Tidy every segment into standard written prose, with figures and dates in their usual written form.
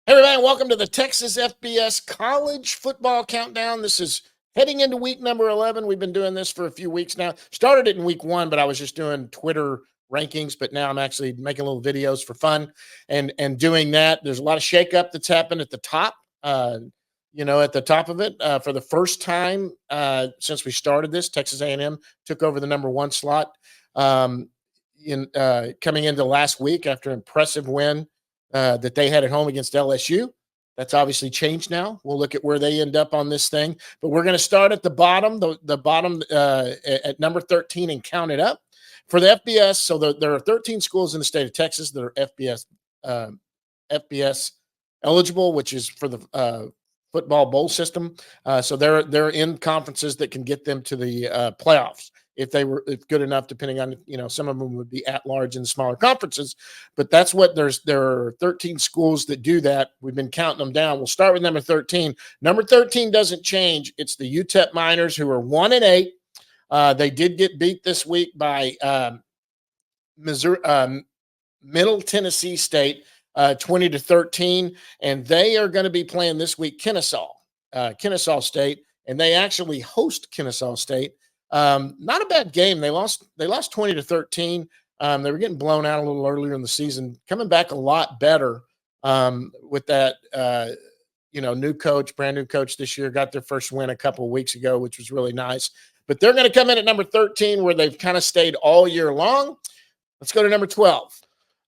Hey, everybody, welcome to the Texas FBS College Football Countdown. This is heading into week number 11. We've been doing this for a few weeks now. Started it in week 1, but I was just doing Twitter rankings, but now I'm actually making little videos for fun and doing that. There's a lot of shakeup that's happened at the top, at the top of it. For the first time since we started this, Texas A&M took over the number 1 slot coming into last week after an impressive win that they had at home against LSU. That's obviously changed now. We'll look at where they end up on this thing. But we're going to start at the bottom, the bottom at number 13 and count it up. For the FBS, so there are 13 schools in the state of Texas that are FBS eligible, which is for the football bowl system. So they're in conferences that can get them to the playoffs if good enough, depending on, some of them would be at large in smaller conferences, but that's what there are 13 schools that do that. We've been counting them down. We'll start with number 13. Number 13 doesn't change. It's the UTEP Miners, who are 1-8. They did get beat this week by Middle Tennessee State, 20-13, and they are going to be playing this week Kennesaw State, and they actually host Kennesaw State. Not a bad game. They lost 20-13. They were getting blown out a little earlier in the season, coming back a lot better with that brand new coach this year. Got their first win a couple of weeks ago, which was really nice. But they're going to come in at number 13, where they've kind of stayed all year long. Let's go to number 12.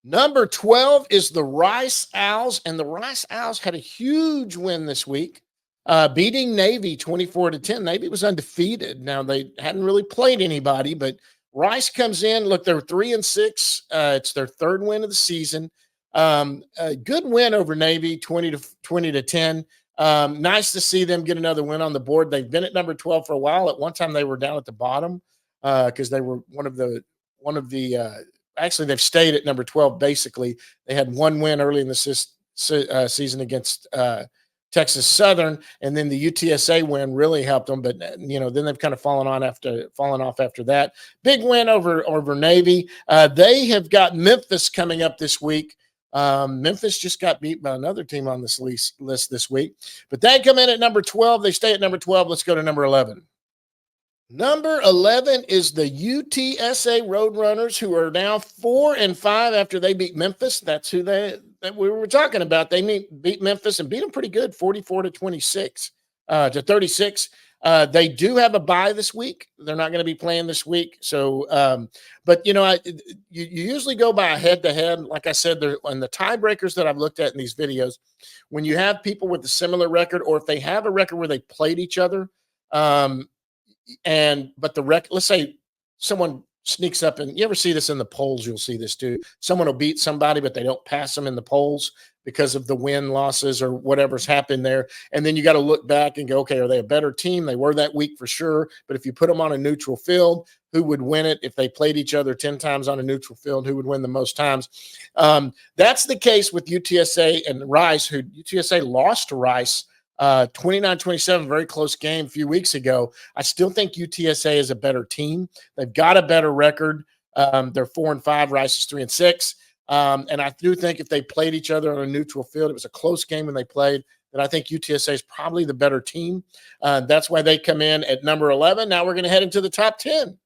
Number 12 is the Rice Owls, and the Rice Owls had a huge win this week, beating Navy 24-10. Navy was undefeated. Now, they hadn't really played anybody, but Rice comes in. Look, they're 3-6. It's their third win of the season. A good win over Navy, 20-10. Nice to see them get another win on the board. They've been at number 12 for a while. At one time, they were down at the bottom because they were one of the actually, they've stayed at number 12, basically. They had one win early in the season against Texas Southern, and then the UTSA win really helped them. But then they've kind of fallen off after that. Big win over Navy. They have got Memphis coming up this week. Memphis just got beat by another team on this list this week, but they come in at number 12. They stay at number 12. Let's go to number 11. Number 11 is the UTSA Roadrunners, who are now 4-5 after they beat Memphis. That's who that we were talking about. They beat Memphis and beat them pretty good, 44-26 to 36. They do have a bye this week. They're not going to be playing this week. So, but you usually go by a head-to-head. Like I said, and the tiebreakers that I've looked at in these videos, when you have people with a similar record, or if they have a record where they played each other, let's say someone sneaks up, and you ever see this in the polls, you'll see this too. Someone will beat somebody, but they don't pass them in the polls because of the win losses or whatever's happened there. And then you got to look back and go, okay, are they a better team? They were that week for sure. But if you put them on a neutral field, who would win it? If they played each other 10 times on a neutral field, who would win the most times? That's the case with UTSA and Rice, who UTSA lost to Rice 29-27, very close game a few weeks ago. I still think UTSA is a better team. They've got a better record. They're 4-5. Rice is 3-6. And I do think if they played each other on a neutral field, it was a close game when they played, that I think UTSA is probably the better team. That's why they come in at number 11. Now we're going to head into the top 10.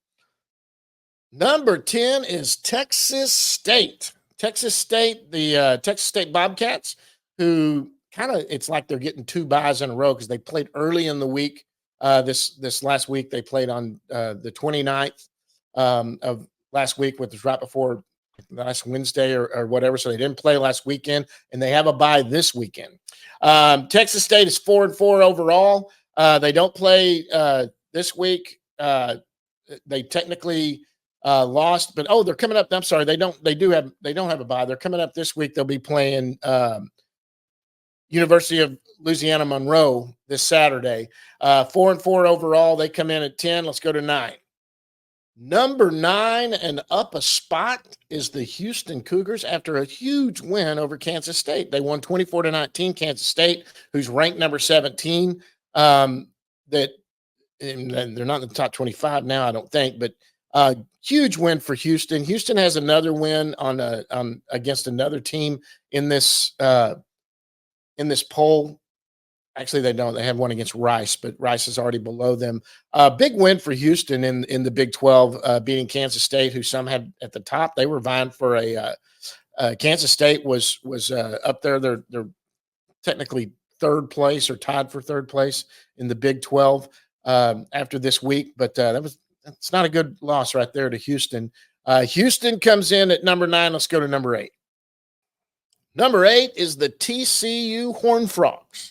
Number 10 is Texas State. Texas State, the Texas State Bobcats, who it's like they're getting 2 byes in a row because they played early in the week. This last week, they played on the 29th of last week, which was right before last Wednesday or whatever. So they didn't play last weekend, and they have a bye this weekend. Texas State is 4-4 overall. They don't play this week. They technically lost, but they're coming up. I'm sorry, they don't have a bye. They're coming up this week. They'll be playing University of Louisiana Monroe this Saturday. 4-4 overall. They come in at 10. Let's go to 9. Number 9 and up a spot is the Houston Cougars after a huge win over Kansas State. They won 24-19. Kansas State, who's ranked number 17. And they're not in the top 25 now, I don't think, but huge win for Houston. Houston has another win on against another team in this in this poll. Actually, they don't. They have one against Rice, but Rice is already below them. Big win for Houston in the Big 12, beating Kansas State, who some had at the top. They were vying for Kansas State was up there. They're technically third place or tied for third place in the Big 12 after this week, but that's not a good loss right there to Houston. Houston comes in at number 9. Let's go to number 8. Number 8 is the TCU Horned Frogs.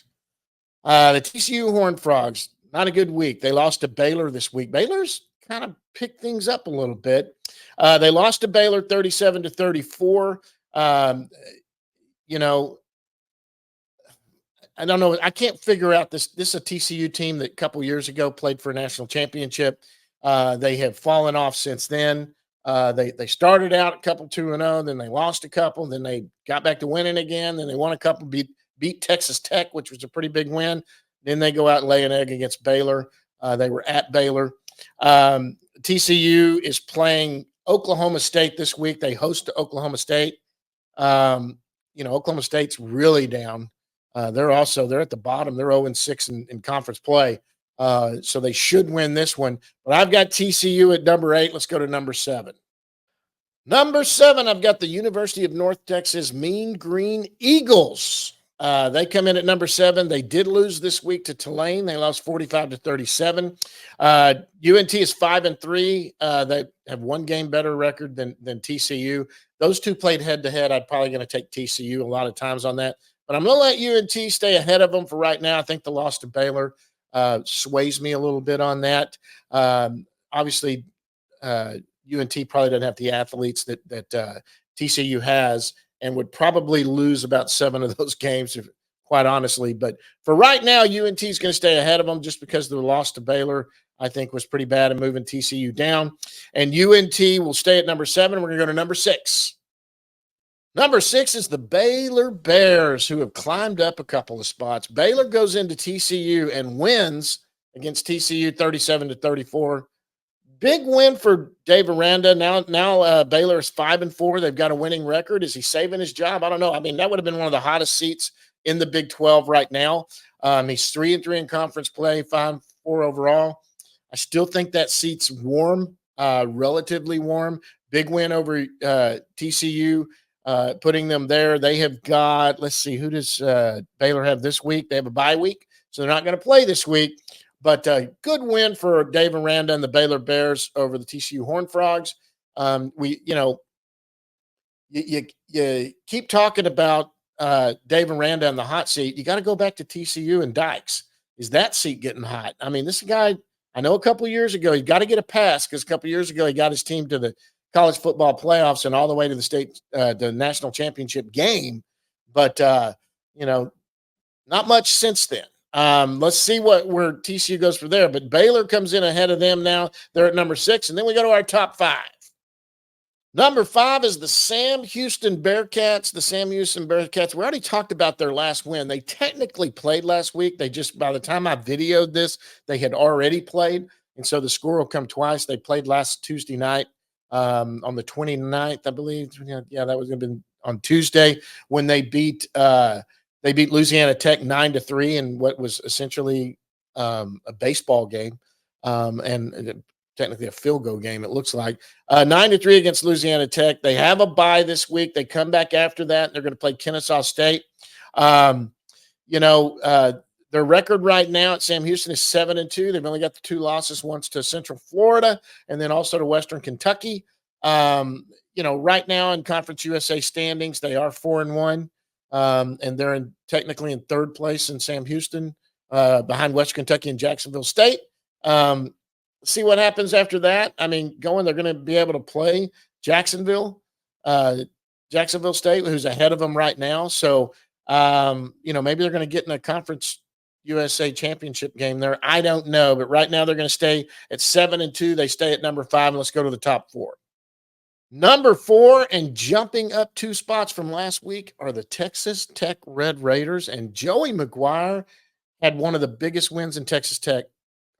The TCU Horned Frogs, not a good week. They lost to Baylor this week. Baylor's kind of picked things up a little bit. They lost to Baylor 37-34. You know, I don't know. I can't figure out this. This is a TCU team that a couple years ago played for a national championship. They have fallen off since then. They started out a couple 2-0, then they lost a couple, then they got back to winning again, then they won a couple, beat Texas Tech, which was a pretty big win. Then they go out and lay an egg against Baylor. They were at Baylor. TCU is playing Oklahoma State this week. They host Oklahoma State. Oklahoma State's really down. They're at the bottom. They're 0-6 in conference play. So they should win this one. But I've got TCU at number 8. Let's go to number 7. Number 7, I've got the University of North Texas Mean Green Eagles. They come in at number 7. They did lose this week to Tulane. They lost 45-37. UNT is 5-3. They have one game better record than TCU. Those two played head-to-head. I'm probably going to take TCU a lot of times on that. But I'm going to let UNT stay ahead of them for right now. I think the loss to Baylor sways me a little bit on that. Obviously, UNT probably doesn't have the athletes that TCU has and would probably lose about 7 of those games, quite honestly. But for right now, UNT is going to stay ahead of them just because the loss to Baylor, I think, was pretty bad in moving TCU down. And UNT will stay at number 7. We're going to go to number 6. Number 6 is the Baylor Bears, who have climbed up a couple of spots. Baylor goes into TCU and wins against TCU 37-34. Big win for Dave Aranda. Now Baylor is 5-4. They've got a winning record. Is he saving his job? I don't know. I mean, that would have been one of the hottest seats in the Big 12 right now. He's 3-3 in conference play, 5-4 overall. I still think that seat's warm, relatively warm. Big win over TCU. Putting them there. They have got, let's see, who does Baylor have this week? They have a bye week, so they're not going to play this week. But good win for Dave Aranda and the Baylor Bears over the TCU Horned Frogs. You keep talking about Dave Aranda in the hot seat. You got to go back to TCU and Dykes. Is that seat getting hot? I mean, this guy, I know a couple years ago, he got to get a pass because a couple years ago he got his team to the college football playoffs and all the way to the national championship game. But, not much since then. Let's see where TCU goes from there. But Baylor comes in ahead of them now. They're at number 6. And then we go to our top 5. Number 5 is the Sam Houston Bearcats. The Sam Houston Bearcats, we already talked about their last win. They technically played last week. They just, by the time I videoed this, they had already played. And so the score will come twice. They played last Tuesday night. On the 29th, I believe. Yeah, that was going to be on Tuesday when they beat Louisiana Tech 9-3 in what was essentially a baseball game and technically a field goal game, it looks like. 9-3 against Louisiana Tech. They have a bye this week. They come back after that. They're going to play Kennesaw State. Their record right now at Sam Houston is 7-2. They've only got the 2 losses, once to Central Florida and then also to Western Kentucky. Right now in Conference USA standings, they are 4-1, and they're technically in 3rd place in Sam Houston, behind Western Kentucky and Jacksonville State. See what happens after that. I mean, they're going to be able to play Jacksonville State, who's ahead of them right now. So, maybe they're going to get in a Conference USA championship game there. I don't know, but right now they're going to stay at 7-2. They stay at number 5. And let's go to the top 4. Number 4 and jumping up 2 spots from last week are the Texas Tech Red Raiders. And Joey McGuire had one of the biggest wins in Texas Tech.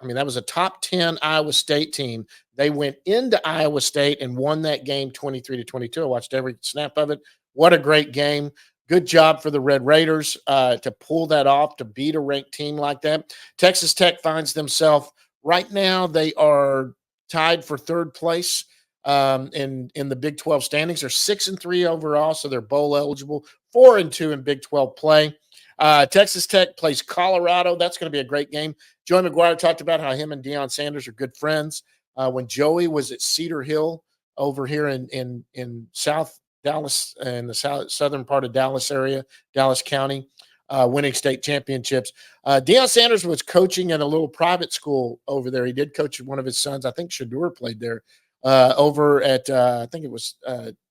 I mean, that was a top 10 Iowa State team. They went into Iowa State and won that game 23-22. I watched every snap of it. What a great game. Good job for the Red Raiders to pull that off, to beat a ranked team like that. Texas Tech finds themselves right now, they are tied for third place in the Big 12 standings. They're 6-3 overall, so they're bowl eligible. 4-2 in Big 12 play. Texas Tech plays Colorado. That's going to be a great game. Joey McGuire talked about how him and Deion Sanders are good friends. When Joey was at Cedar Hill over here in South Dallas, in the southern part of Dallas area, Dallas County, winning state championships. Deion Sanders was coaching at a little private school over there. He did coach one of his sons. I think Shadur played there over at, I think it was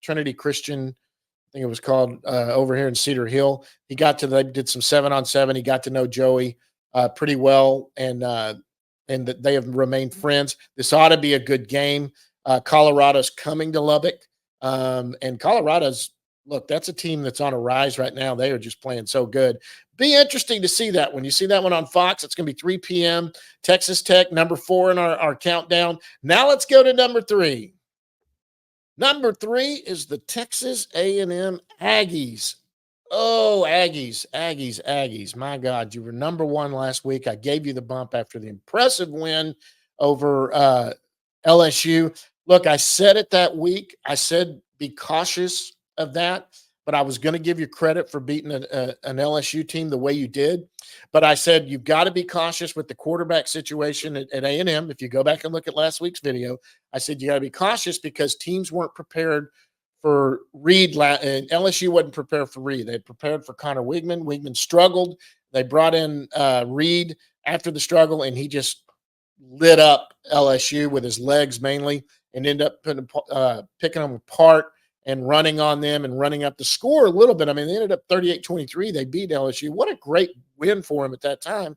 Trinity Christian. I think it was called over here in Cedar Hill. They did some 7-on-7. He got to know Joey pretty well, and that they have remained friends. This ought to be a good game. Colorado's coming to Lubbock. And Colorado's, look, that's a team that's on a rise right now. They are just playing so good. Be interesting to see that when you see that one on Fox. It's going to be 3 p.m. Texas Tech, number 4 in our countdown. Now let's go to number 3. Number 3 is the Texas A&M Aggies. Oh, Aggies. My God, you were number 1 last week. I gave you the bump after the impressive win over LSU. Look, I said it that week. I said be cautious of that, but I was going to give you credit for beating an LSU team the way you did. But I said you've got to be cautious with the quarterback situation at A&M. If you go back and look at last week's video, I said you got to be cautious because teams weren't prepared for Reed, and LSU wasn't prepared for Reed. They prepared for Connor Wigman. Wigman struggled. They brought in Reed after the struggle, and he just lit up LSU with his legs mainly, and ended up picking them apart and running on them and running up the score a little bit. I mean, they ended up 38-23. They beat LSU. What a great win for him at that time.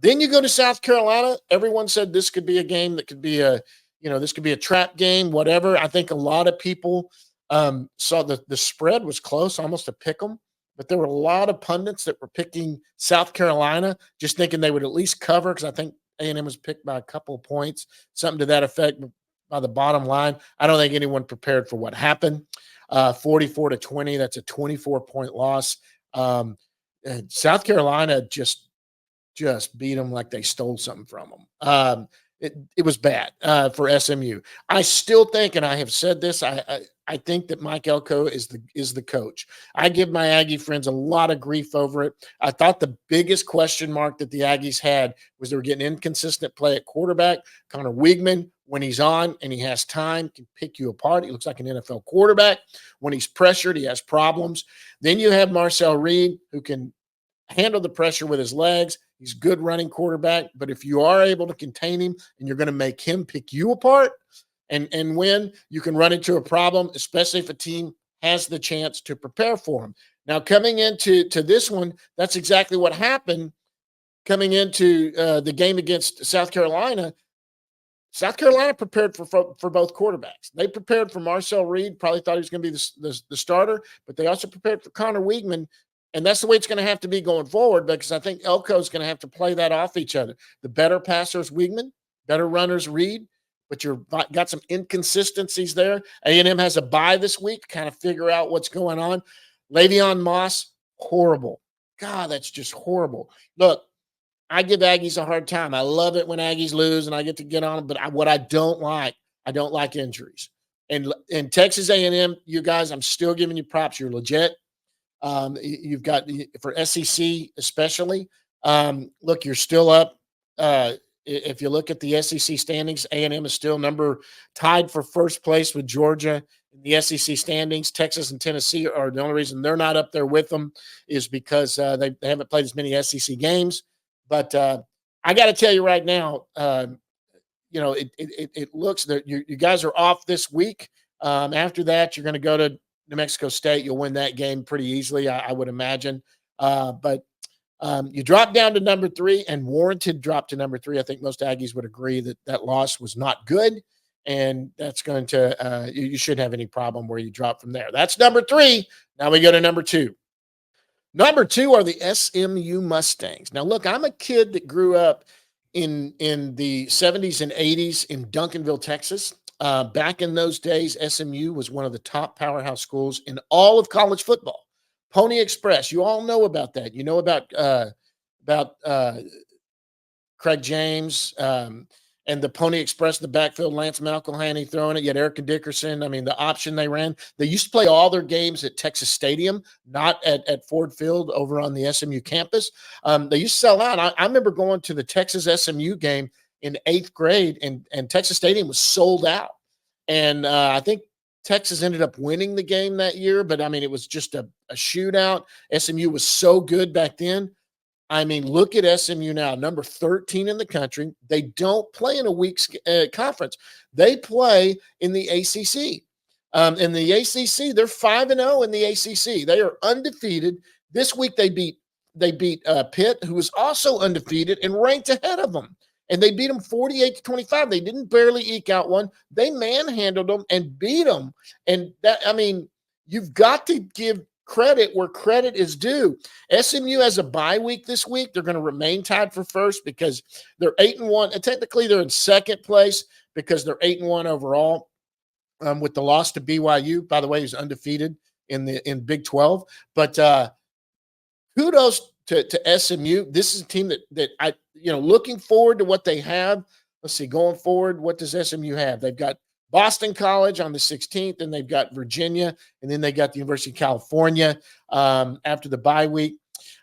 Then you go to South Carolina. Everyone said this could be a game that could be this could be a trap game, whatever. I think a lot of people saw the spread was close, almost a pick 'em. But there were a lot of pundits that were picking South Carolina, just thinking they would at least cover, because I think A&M was picked by a couple of points, something to that effect by the bottom line. I don't think anyone prepared for what happened. 44-20, that's a 24-point loss. South Carolina just beat them like they stole something from them. It was bad for SMU. I still think, and I have said this, I think that Mike Elko is the coach. I give my Aggie friends a lot of grief over it. I thought the biggest question mark that the Aggies had was they were getting inconsistent play at quarterback. Connor Wigman, when he's on and he has time, can pick you apart. He looks like an NFL quarterback. When he's pressured, he has problems. Then you have Marcel Reed, who can handle the pressure with his legs. He's a good running quarterback, but if you are able to contain him and you're going to make him pick you apart and win, you can run into a problem, especially if a team has the chance to prepare for him. Now, coming into this one, that's exactly what happened coming into the game against South Carolina. South Carolina prepared for both quarterbacks. They prepared for Marcel Reed, probably thought he was going to be the starter, but they also prepared for Connor Wigman. And that's the way it's going to have to be going forward, because I think Elko is going to have to play that off each other. The better passers, Wigman, better runners, Reed, but you've got some inconsistencies there. A&M has a bye this week to kind of figure out what's going on. Le'Veon Moss, horrible. God, that's just horrible. Look, I give Aggies a hard time. I love it when Aggies lose and I get to get on them, but what I don't like injuries. And in Texas A&M, you guys, I'm still giving you props. You're legit. You've got for SEC especially. Look, you're still up. If you look at the SEC standings, A&M is still tied for first place with Georgia in the SEC standings. Texas and Tennessee are the only reason they're not up there with them is because they haven't played as many SEC games. But I got to tell you right now, it looks that you guys are off this week. After that, you're going to go to New Mexico State. You'll win that game pretty easily, I would imagine. But you dropped down to number 3, and warranted drop to number 3. I think most Aggies would agree that loss was not good, and that's going to you shouldn't have any problem where you drop from there. That's number 3. Now we go to number 2. Number 2 are the SMU Mustangs. Now, look, I'm a kid that grew up in the 70s and 80s in Duncanville, Texas. Back in those days, SMU was one of the top powerhouse schools in all of college football. Pony Express. You all know about that. You know about Craig James, and the Pony Express, the backfield, Lance McElhaney throwing it. You had Erica Dickerson. I mean, the option they ran. They used to play all their games at Texas Stadium, not at Ford Field over on the SMU campus. They used to sell out. I remember going to the Texas SMU game in 8th grade, and Texas Stadium was sold out. And I think Texas ended up winning the game that year, but I mean, it was just a shootout. SMU was so good back then. I mean, look at SMU now, number 13 in the country. They don't play in a week's conference. They play in the ACC. In the ACC, they're 5-0 in the ACC. They are undefeated. This week they beat Pitt, who was also undefeated and ranked ahead of them. And they beat them 48-25. They didn't barely eke out one. They manhandled them and beat them. And that, I mean, you've got to give credit where credit is due. SMU has a bye week this week. They're going to remain tied for first because they're 8-1. And technically, they're in second place because they're 8-1 overall. With the loss to BYU, by the way, who's undefeated in Big 12. But kudos to SMU. This is a team that I looking forward to what they have. Let's see, going forward, what does SMU have? They've got Boston College on the 16th, and they've got Virginia, and then they got the University of California after the bye week.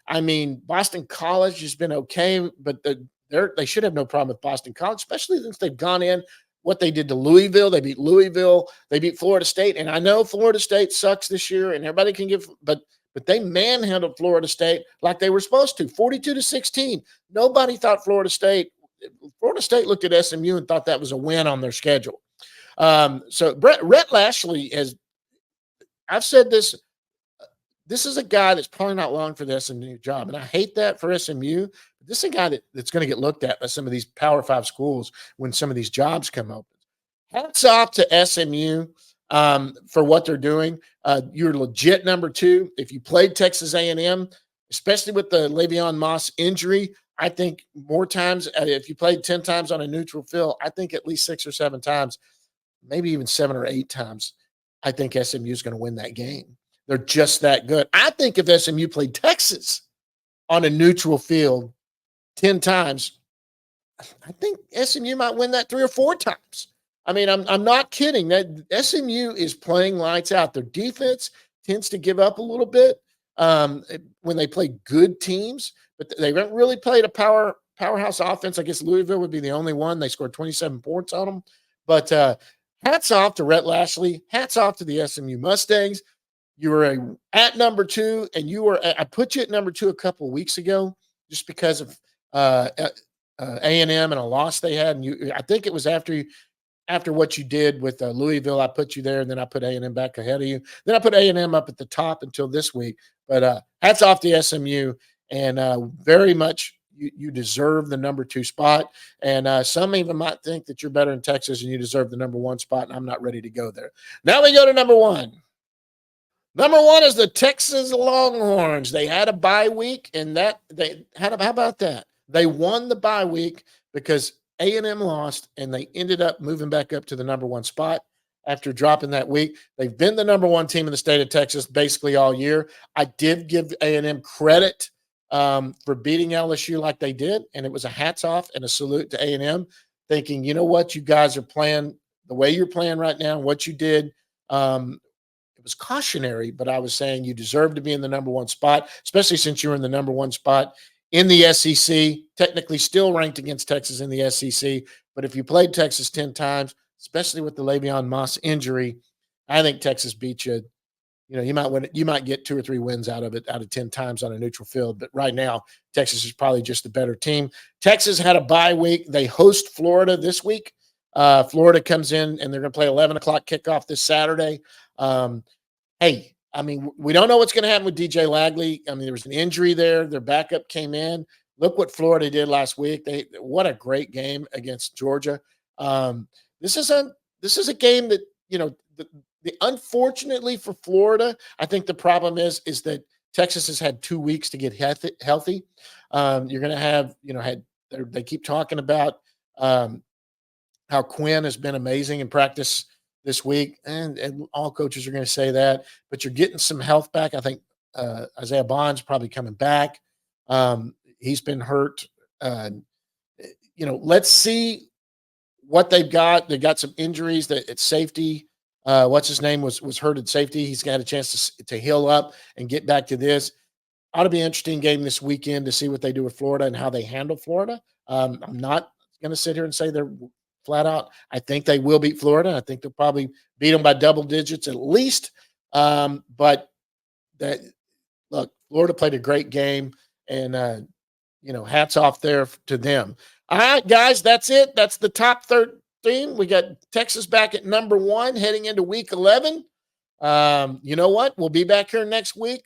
I mean, Boston College has been okay, but they should have no problem with Boston College, especially since they've gone in. What they did to Louisville, they beat Louisville, they beat Florida State, and I know Florida State sucks this year, and everybody can give, but they manhandled Florida State like they were supposed to, 42-16. Nobody thought Florida State looked at SMU and thought that was a win on their schedule. So Rhett Lashley I've said this is a guy that's probably not long for the SMU job. And I hate that for SMU. But this is a guy that's going to get looked at by some of these Power 5 schools when some of these jobs come open. Hats off to SMU for what they're doing. You're legit number 2. If you played Texas A&M, especially with the Le'Veon Moss injury, I think more times, if you played 10 times on a neutral field, I think at least 6 or 7 times, maybe even 7 or 8 times, I think SMU is going to win that game. They're just that good. I think if SMU played Texas on a neutral field 10 times, I think SMU might win that 3 or 4 times. I mean, I'm not kidding. That SMU is playing lights out. Their defense tends to give up a little bit when they play good teams, but they haven't really played a powerhouse offense. I guess Louisville would be the only one. They scored 27 points on them. But hats off to Rhett Lashley. Hats off to the SMU Mustangs. You were at number 2, and I put you at number 2 a couple of weeks ago just because of A&M and a loss they had. And I think it was after what you did with Louisville, I put you there, and then I put A&M back ahead of you. Then I put A&M up at the top until this week. But hats off to SMU, and very much you deserve the number 2 spot. And some even might think that you're better in Texas and you deserve the number 1 spot, and I'm not ready to go there. Now we go to number 1. Number 1 is the Texas Longhorns. They had a bye week, and how about that? They won the bye week because A&M lost, and they ended up moving back up to the number 1 spot after dropping that week. They've been the number 1 team in the state of Texas basically all year. I did give A&M credit for beating LSU like they did, and it was a hats off and a salute to A&M, thinking, you know what, you guys are playing the way you're playing right now, what you did. It was cautionary, but I was saying you deserve to be in the number 1 spot, especially since you're in the number 1 spot in the SEC, technically still ranked against Texas in the SEC. But if you played Texas 10 times, especially with the Le'Veon Moss injury, I think Texas beat you. You might win. You might get 2 or 3 wins out of 10 times on a neutral field. But right now, Texas is probably just the better team. Texas had a bye week. They host Florida this week. Florida comes in, and they're going to play 11 o'clock kickoff this Saturday. Hey, I mean, we don't know what's going to happen with DJ Lagley. I mean, there was an injury there. Their backup came in. Look what Florida did last week. What a great game against Georgia. This is a game that, unfortunately for Florida, I think the problem is that Texas has had 2 weeks to get healthy. You're going to have, they keep talking about how Quinn has been amazing in practice this week, and all coaches are going to say that, but you're getting some health back. I think Isaiah Bond's probably coming back. He's been hurt. Uh, let's see what they've got. They got some injuries that at safety. What's his name was hurt at safety. He's got a chance to heal up and get back to this. Ought to be an interesting game this weekend to see what they do with Florida and how they handle Florida. I'm not going to sit here and say they're flat out. I think they will beat Florida. I think they'll probably beat them by double digits at least. But that look, Florida played a great game, and hats off there to them. All right, guys, that's it. That's the top 13. We got Texas back at number 1 heading into week 11. You know what? We'll be back here next week.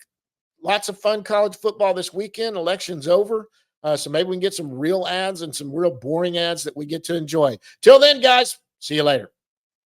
Lots of fun college football this weekend. Election's over. So maybe we can get some real ads and some real boring ads that we get to enjoy. Till then, guys, see you later.